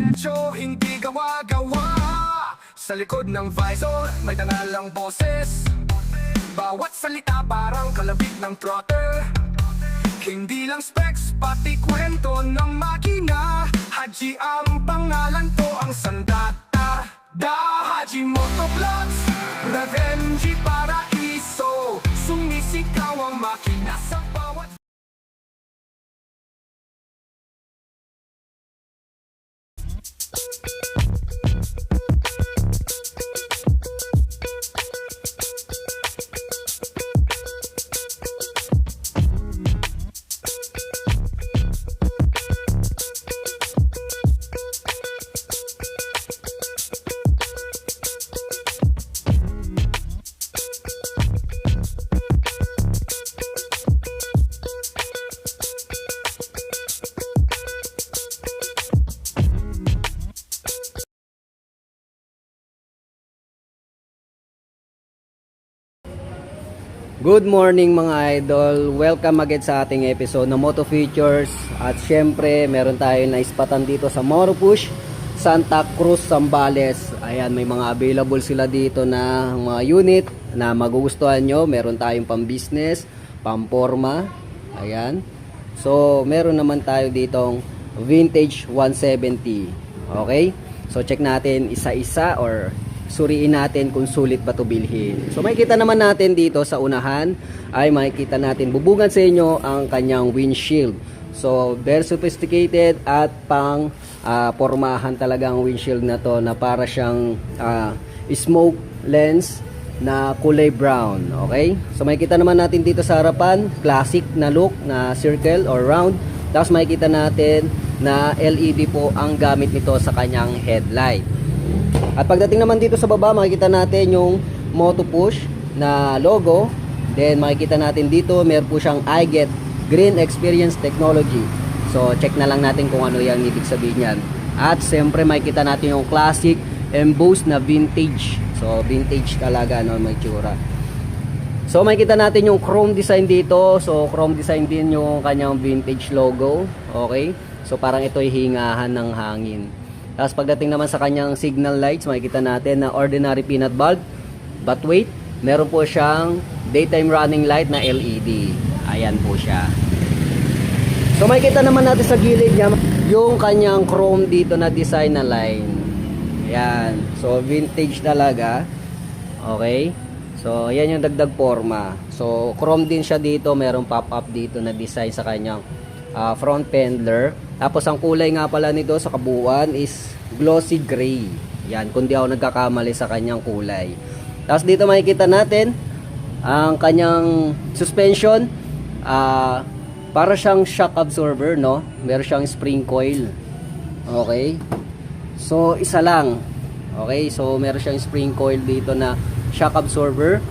Diretso, hindi gawa-gawa. Sa likod ng visor, may dangalang boses. Bawat salita parang kalabit ng trotter. Hindi lang specs, pati kwento ng makina. Haji ang pangalan to, ang sandata. Da Haji Motovlogs, Rev MG Paraiso. Sumisigaw ang makina sa bawat Good morning mga idol, welcome again sa ating episode ng Moto Features. At syempre meron tayo na ispatan dito sa Motopush Santa Cruz, Zambales. Ayan, may mga available sila dito na mga unit na magugustuhan nyo. Meron tayong pang business, pang forma. Ayan, so meron naman tayo ditong vintage 170. Okay, so check natin isa-isa or suriin natin kung sulit ba ito bilhin. So makikita naman natin dito sa unahan ay makikita natin bubungan sa inyo ang kanyang windshield. So very sophisticated at pang pormahan talaga ang windshield na to, na para siyang smoke lens na kulay brown. Okay, so makikita naman natin dito sa harapan classic na look na circle or round. Tapos makikita natin na LED po ang gamit nito sa kanyang headlight. At pagdating naman dito sa baba, makikita natin yung Motopush na logo. Then makikita natin dito, meron po siyang iGet Green Experience Technology. So check na lang natin kung ano yung ibig sabihin yan. At siyempre makikita natin yung classic embossed na vintage. So vintage talaga, no, may tsura. So makikita natin yung chrome design dito. So chrome design din yung kanyang vintage logo. Okay, so parang ito ay hingahan ng hangin. Tapos pagdating naman sa kanyang signal lights, makikita natin na ordinary peanut bulb, but wait, meron po siyang daytime running light na LED. Ayan po siya. So makikita naman natin sa gilid niya yung kanyang chrome dito na design na line. Ayan, so vintage talaga. Okay, so yan yung dagdag forma. So chrome din siya dito, merong pop-up dito na design sa kanyang front fender. Tapos ang kulay nga pala nito sa kabuuan is glossy gray. Yan, kung di ako nagkakamali sa kanyang kulay. Tapos dito makikita natin ang kanyang suspension. Para siyang shock absorber, no? Meron siyang spring coil. Okay, so isa lang. Okay, so meron siyang spring coil dito na shock absorber.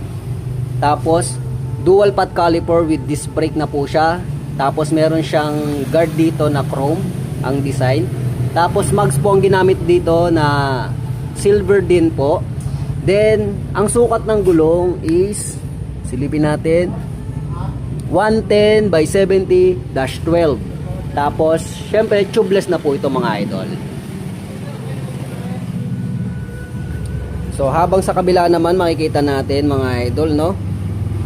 Tapos dual path caliper with disc brake na po siya. Tapos meron siyang guard dito na chrome ang design. Tapos mags po ang ginamit dito na silver din po. Then ang sukat ng gulong is, silipin natin, 110 by 70-12. Tapos syempre tubeless na po ito mga idol. So habang sa kabila naman makikita natin mga idol, no,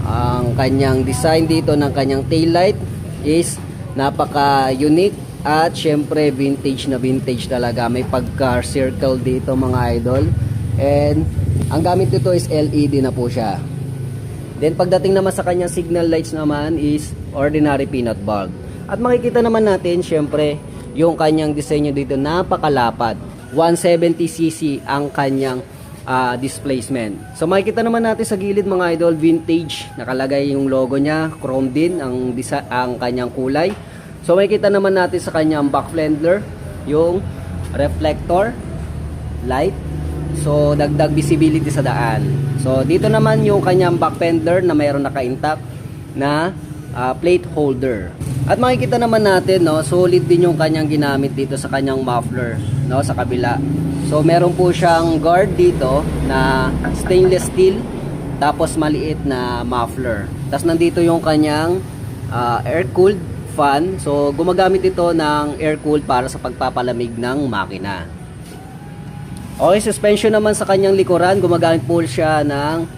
ang kanyang design dito ng kanyang taillight is napaka unique at syempre vintage na vintage talaga. May pagka circle dito mga idol, and ang gamit nito is LED na po siya. Then pagdating naman sa kanyang signal lights naman is ordinary peanut bulb. At makikita naman natin syempre yung kanyang disenyo dito, napakalapad. 170cc ang kanyang displacement. So makikita naman natin sa gilid mga idol, vintage, nakalagay yung logo niya, chrome din ang kanyang kulay. So makikita naman natin sa kanyang back fender yung reflector light, so dagdag visibility sa daan. So dito naman yung kanyang back fender na mayroon naka-intact na plate holder. At makikita naman natin, no, solid din yung kanyang ginamit dito sa kanyang muffler, no, sa kabila. So meron po siyang guard dito na stainless steel, tapos maliit na muffler. Tapos nandito yung kanyang air-cooled fan. So gumagamit ito ng air cool para sa pagpapalamig ng makina. Okay, suspension naman sa kanyang likuran, gumagamit po siya ng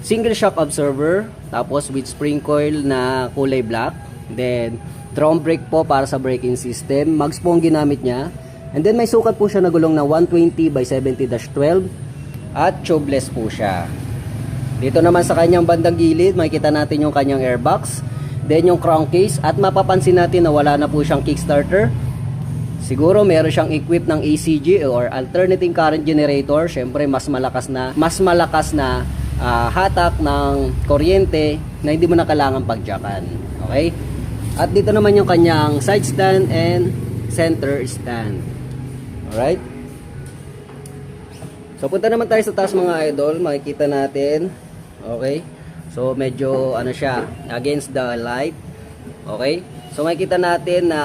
single shock absorber, tapos with spring coil na kulay black. Then drum brake po para sa braking system. Mags po ang ginamit niya. And then may sukat po siya na gulong na 120 by 70-12 at tubeless po siya. Dito naman sa kanyang bandang gilid, makikita natin yung kanyang airbox, then yung crankcase, at mapapansin natin na wala na po siyang kickstarter. Siguro meron siyang equipped ng ACG or alternating current generator. Syempre mas malakas na hatak ng kuryente na hindi mo na kailangan pagjakan. Okay? At dito naman yung kanyang side stand and center stand. Alright? So punta naman tayo sa taas mga idol, makikita natin. Okay? So medyo ano siya, against the light. Okay? So makikita natin na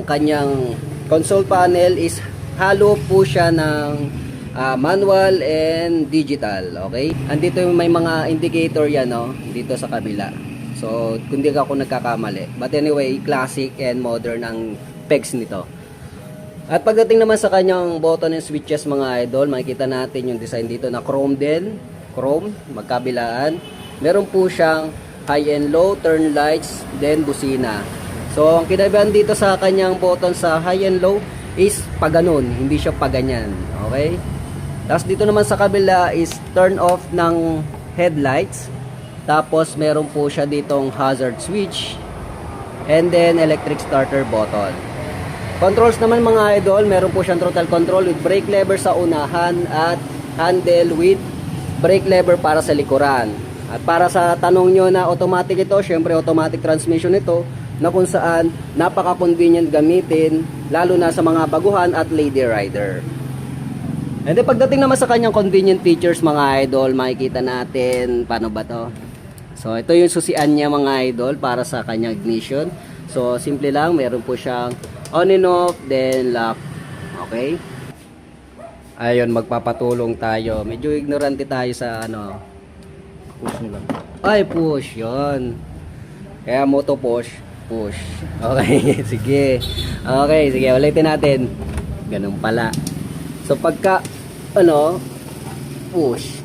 kanyang console panel is halo po siya ng manual and digital. Okay? Andito yung may mga indicator yan, no? Dito sa kabila. So kung di ako nagkakamali. But anyway, classic and modern ang specs nito. At pagdating naman sa kanyang button and switches mga idol, makikita natin yung design dito na chrome din. Chrome, magkabilaan. Meron po siyang high and low, turn lights, then busina. So, ang kinaibahan dito sa kanyang button sa high and low is paganon, hindi siya paganyan. Okay? Tapos dito naman sa kabila is turn off ng headlights. Tapos meron po siya ditong hazard switch. And then electric starter button. Controls naman mga idol, meron po siyang throttle control with brake lever sa unahan at handle with brake lever para sa likuran. At para sa tanong nyo na automatic ito, syempre automatic transmission ito na kung saan napaka-convenient gamitin lalo na sa mga baguhan at lady rider. And then pagdating naman sa kanyang convenient features mga idol, makikita natin paano ba to. So ito yung susian niya mga idol para sa kanyang ignition. So simple lang, meron po siyang on and off, then lock. Okay? Ayun, magpapatulong tayo. Medyo ignorante tayo sa ano. Push nyo lang. Ay, push. Yun. Kaya moto push. Push. Okay, sige. Okay, sige. Ulitin natin. Ganun pala. So, pagka, ano, push.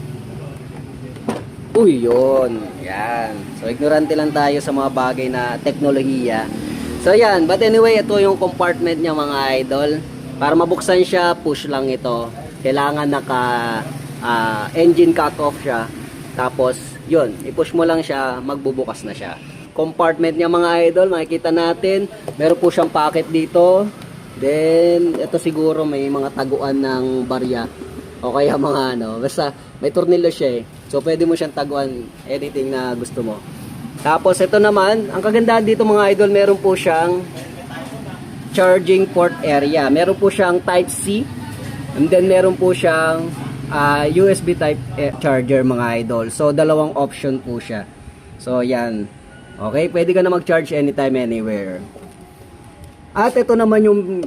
Uy, yun. Yan. So, ignorante lang tayo sa mga bagay na teknolohiya. So yan, but anyway, ito yung compartment niya mga idol. Para mabuksan siya, push lang ito. Kailangan naka engine cut off siya. Tapos, yun, i-push mo lang siya, magbubukas na siya. Compartment niya mga idol, makikita natin. Meron po siyang pocket dito. Then, ito siguro may mga taguan ng barya. O kaya mga ano, basta may tornilyo siya eh. So pwede mo siyang taguan anything na gusto mo. Tapos ito naman, ang kagandahan dito mga idol, meron po siyang charging port area. Meron po siyang type C. And then meron po siyang USB type charger mga idol. So dalawang option po siya. So yan. Okay, pwede ka na mag-charge anytime, anywhere. At ito naman yung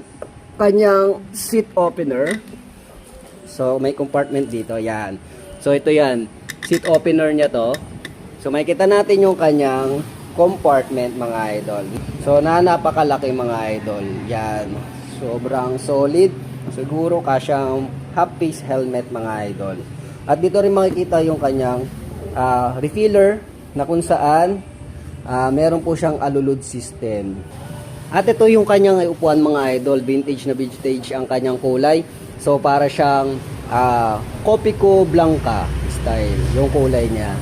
kanyang seat opener. So may compartment dito, yan. So ito yan, seat opener niya to. So makikita natin yung kanyang compartment mga idol. So napakalaki mga idol. Yan. Sobrang solid. Siguro kasyang half-face helmet mga idol. At dito rin makikita yung kanyang refiller na kung saan meron po siyang alulod system. At ito yung kanyang upuan mga idol. Vintage na vintage ang kanyang kulay. So para siyang Copico Blanca style yung kulay niya.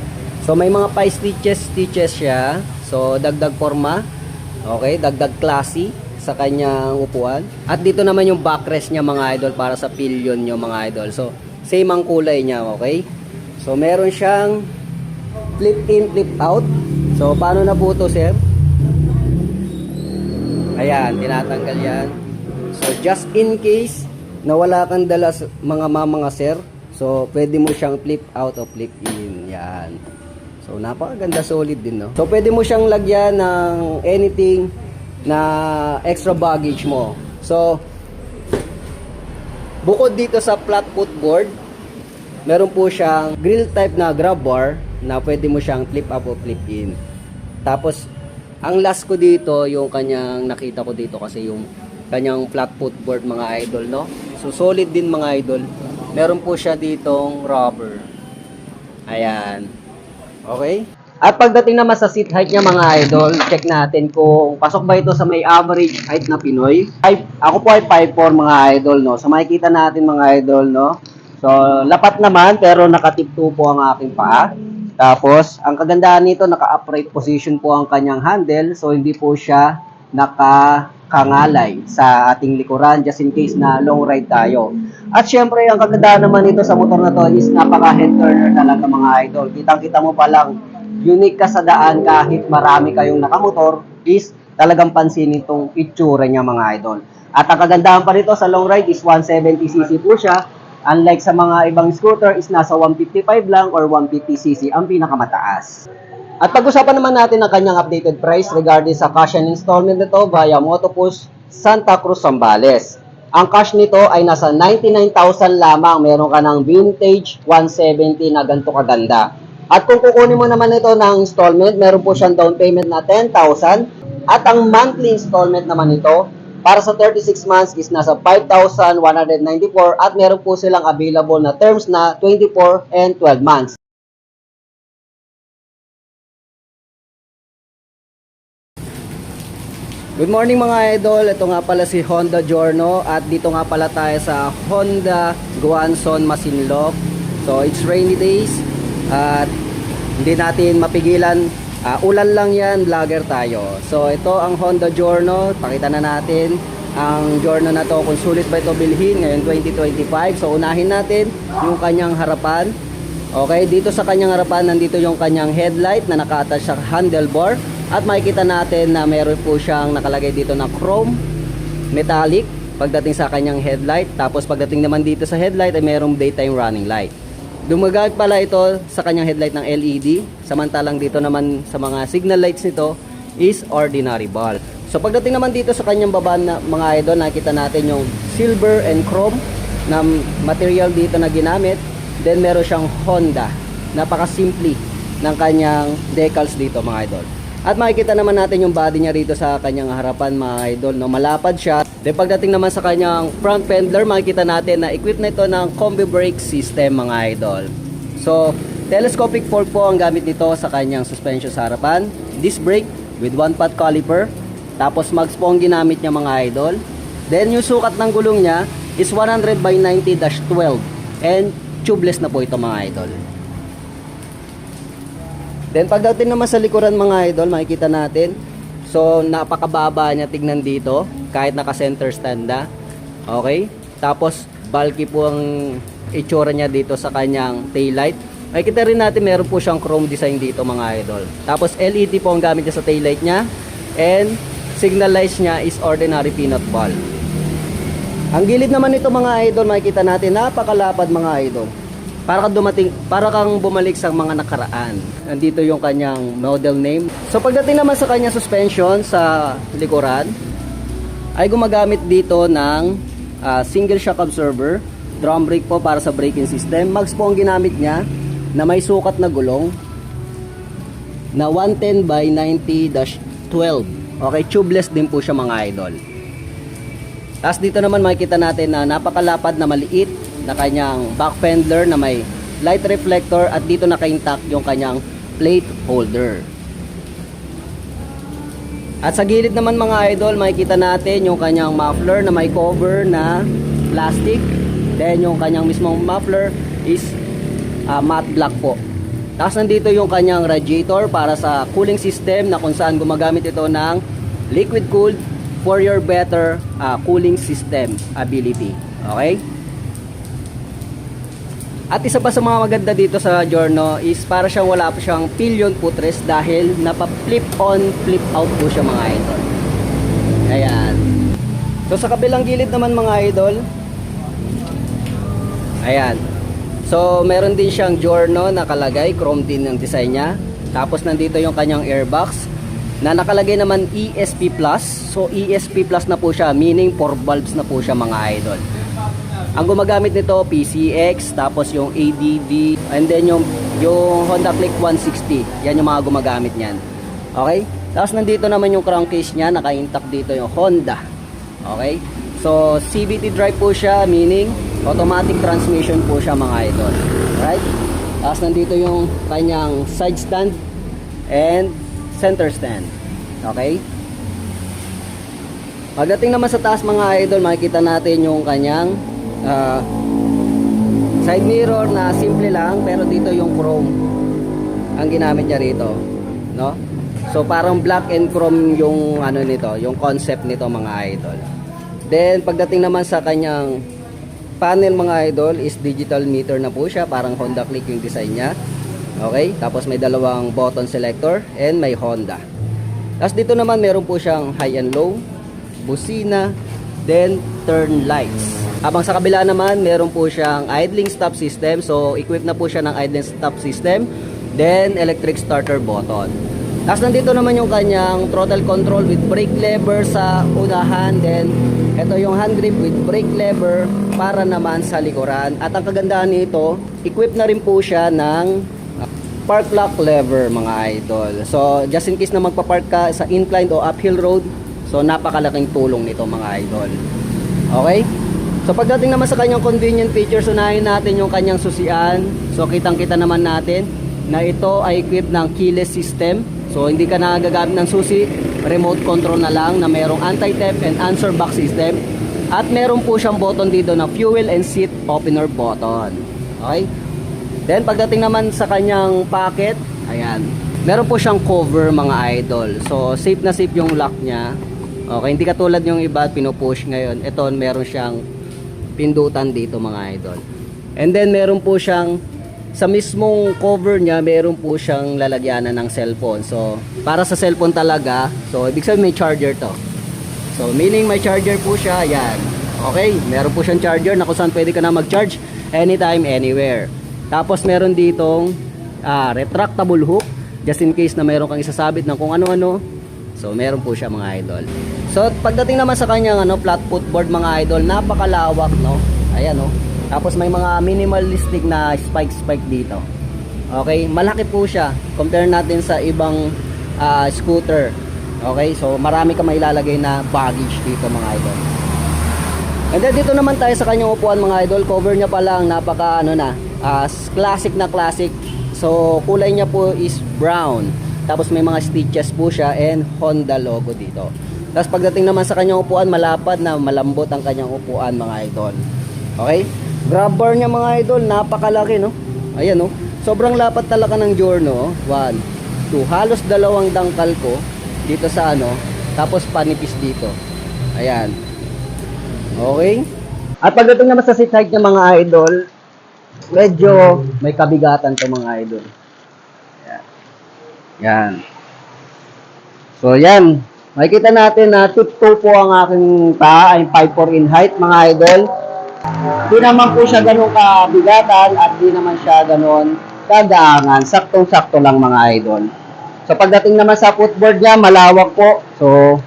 So may mga pie stitches siya. So dagdag forma. Okay, dagdag classy sa kanyang upuan. At dito naman yung backrest niya mga idol para sa pillion nyo mga idol. So same ang kulay niya, okay? So meron siyang flip in, flip out. So paano na po to, sir? Ayan, tinatanggal yan. So just in case na wala kang dala mga sir, so pwede mo siyang flip out o flip in. Yan. So napakaganda, solid din, no? So pwede mo siyang lagyan ng anything na extra baggage mo. So bukod dito sa flat footboard, meron po siyang grill type na grab bar na pwede mo siyang flip up o flip in. Tapos Ang last ko dito, yung kanyang nakita ko dito kasi yung kanyang flat footboard mga idol, no? So solid din mga idol. Meron po siya ditong rubber. Ayan. Okay? At pagdating naman sa seat height niya mga idol, check natin kung pasok ba ito sa may average height na Pinoy. Ako po ay 5'4" mga idol, no? So makikita natin mga idol, no? So lapat naman pero nakatip-2 po ang aking paa. Tapos, ang kagandahan nito, naka-upright position po ang kanyang handle. So, hindi po siya nakakangalay sa ating likuran just in case na long ride tayo. At syempre, ang kagandahan naman nito sa motor na to is napaka-head turner talaga mga idol. Kitang-kita mo pa lang, unique ka sa daan kahit marami kayong nakamotor is talagang pansinin itong itsura niya mga idol. At ang kagandahan pa nito sa long ride is 170cc po siya. Unlike sa mga ibang scooter is nasa 155 lang or 150cc ang pinakamataas. At pag-usapan naman natin ang kanyang updated price regarding sa cash and installment nito via Motopush Santa Cruz, Zambales. Ang cash nito ay nasa 99,000 lamang. Meron ka ng vintage 170 na ganito kaganda. At kung kukunin mo naman ito ng installment, meron po siyang down payment na 10,000. At ang monthly installment naman nito para sa 36 months is nasa 5,194 at meron po silang available na terms na 24 and 12 months. Good morning mga idol, ito nga pala si Honda Giorno at dito nga pala tayo sa Honda Guanzon Masinloc. So it's rainy days at hindi natin mapigilan. Ulan lang yan, vlogger tayo. So ito ang Honda Giorno, pakita na natin ang Giorno na to kung sulit ba ito bilhin ngayon 2025. So unahin natin yung kanyang harapan. Okay, dito sa kanyang harapan nandito yung kanyang headlight na naka-attach sa handlebar. At makikita natin na meron po siyang nakalagay dito na chrome metallic pagdating sa kanyang headlight. Tapos pagdating naman dito sa headlight ay merong daytime running light. Dumagamit pala ito sa kanyang headlight ng LED. Samantalang dito naman sa mga signal lights nito is ordinary bulb. So pagdating naman dito sa kanyang baba na mga idol, nakita natin yung silver and chrome na material dito na ginamit. Then meron siyang Honda. Napaka-simple ng kanyang decals dito mga idol. At makikita naman natin yung body niya rito sa kanyang harapan mga idol, no? Malapad siya. Then pagdating naman sa kanyang front fender, makikita natin na equipped na ito ng combi brake system mga idol. So, telescopic fork po ang gamit nito sa kanyang suspension sa harapan. Disc brake with 1-pot caliper. Tapos mags po ang ginamit niya mga idol. Then yung sukat ng gulong niya is 100/90-12 and tubeless na po ito mga idol. Then pagdating naman sa likuran mga idol, makikita natin. So napakababa niya tignan dito kahit naka center stand na. Okay? Tapos bulky po ang itsura niya dito sa kanyang taillight. Makikita rin natin meron po siyang chrome design dito mga idol. Tapos LED po ang gamit niya sa taillight niya. And signal lights niya is ordinary peanut bulb. Ang gilid naman nito mga idol, makikita natin napakalapad mga idol. Para kang bumalik sa mga nakaraan. Nandito yung kanyang model name. So pagdating naman sa kanyang suspension sa likuran, ay gumagamit dito ng single shock absorber, drum brake po para sa braking system. Mags po ang ginamit niya na may sukat na gulong na 110/90-12. Okay, tubeless din po siya mga idol. Tapos dito naman makikita natin na napakalapad na maliit na kanyang back fender na may light reflector at dito naka-intact yung kanyang plate holder. At sa gilid naman mga idol, makikita natin yung kanyang muffler na may cover na plastic. Then yung kanyang mismong muffler is matte black po. Tapos nandito yung kanyang radiator para sa cooling system na kung saan gumagamit ito ng liquid cooled for your better cooling system ability. Okay? At isa pa sa mga maganda dito sa Giorno is para siyang wala pa siyang pillion footrest dahil napa-flip on, flip out po siya mga idol. Ayan. So sa kabilang gilid naman mga idol, ayan. So meron din siyang Giorno nakalagay, chrome din ang design niya. Tapos nandito yung kanyang airbox na nakalagay naman ESP Plus. So ESP Plus na po siya, meaning 4 bulbs na po siya mga idol. Ang gumagamit nito PCX, tapos yung ADV, and then yung Honda Click 160. Yan yung mga gumagamit niyan. Okay? Tapos nandito naman yung crankcase niya, naka-intact dito yung Honda. Okay? So CVT drive po siya, meaning automatic transmission po siya mga idol. Alright? Tapos nandito yung kanyang side stand and center stand. Okay? Pagdating naman sa taas mga idol, makikita natin yung kanyang side mirror na simple lang, pero dito yung chrome ang ginamit niya rito, no? So parang black and chrome yung ano nito, yung concept nito mga idol. Then pagdating naman sa kanyang panel mga idol is digital meter na po siya, parang Honda Click yung design niya. Okay? Tapos may dalawang button selector and may Honda. Tapos dito naman meron po siyang high and low, busina, then turn lights. Habang sa kabila naman, meron po siyang idling stop system. So, equipped na po siya ng idling stop system. Then, electric starter button. Tapos nandito naman yung kanyang throttle control with brake lever sa unahan. Then, ito yung hand grip with brake lever para naman sa likuran. At ang kagandahan nito, equipped na rin po siya ng park lock lever mga idol. So, just in case na magpa-park ka sa inclined o uphill road, so napakalaking tulong nito mga idol. Okay? So pagdating naman sa kanyang convenient features, unahin natin yung kanyang susian. So kitang-kita naman natin na ito ay equipped ng keyless system. So hindi ka na gagamit ng susi, remote control na lang na mayroong anti-theft and answer back system. At meron po siyang button dito na fuel and seat opener button. Okay? Then pagdating naman sa kanyang pocket, ayan. Meron po siyang cover mga idol. So safe na safe yung lock niya. Okay, hindi katulad yung iba pinupush ngayon. Ito meron siyang pindutan dito mga idol. And then meron po siyang sa mismong cover niya, meron po siyang lalagyanan ng cellphone. So para sa cellphone talaga. So ibig sabihin may charger to. So meaning may charger po siya. Yan. Okay, meron po siyang charger na kung saan pwede ka na mag-charge anytime, anywhere. Tapos meron ditong retractable hook just in case na meron kang isasabit ng kung ano-ano. So meron po siya mga idol. So pagdating naman sa kanyang flat footboard mga idol, napakalawak, no? Ayan, no? Tapos may mga minimalistic na spike dito. Okay, malaki po siya compare natin sa ibang scooter. Okay, so marami ka mailalagay na baggage dito mga idol. And then dito naman tayo sa kanyang upuan mga idol. Cover niya pa lang napaka classic na classic. So kulay niya po is brown. Tapos may mga stitches po siya and Honda logo dito. Tapos pagdating naman sa kanyang upuan, malapad na malambot ang kanyang upuan mga idol. Okay? Grab bar niya mga idol, napakalaki, no? Ayan, no? Sobrang lapad talaga ng Giorno. 1, 2, halos dalawang dangkal ko dito sa tapos panipis dito. Ayan. Okay? At pagdating naman sa seat height niya mga idol, medyo may kabigatan to mga idol. Yan. So, yan. Makikita natin na tip-toe po ang aking paa ay 5'4" in height, mga idol. Di naman po siya ganun kabigatan at di naman siya ganun kagaangan. Saktong-sakto lang, mga idol. So, pagdating naman sa footboard niya, malawak po. So,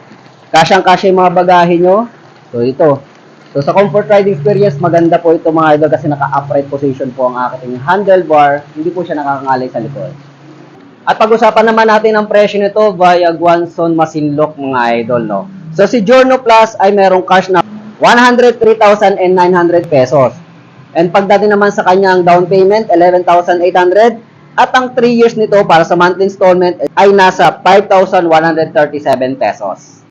kasyang-kasya yung mga bagahe nyo. So, ito. So, sa comfort riding experience, maganda po ito, mga idol, kasi naka-upright position po ang aking handlebar. Hindi po siya nakakangalay sa likod. At pag-usapan naman natin ang presyo nito via Guanzon Masinloc mga idol, no? So si Giorno Plus ay merong cash na 103,900 pesos. And pagdating naman sa kanyang down payment, 11,800. At ang 3 years nito para sa monthly installment ay nasa 5,137 pesos.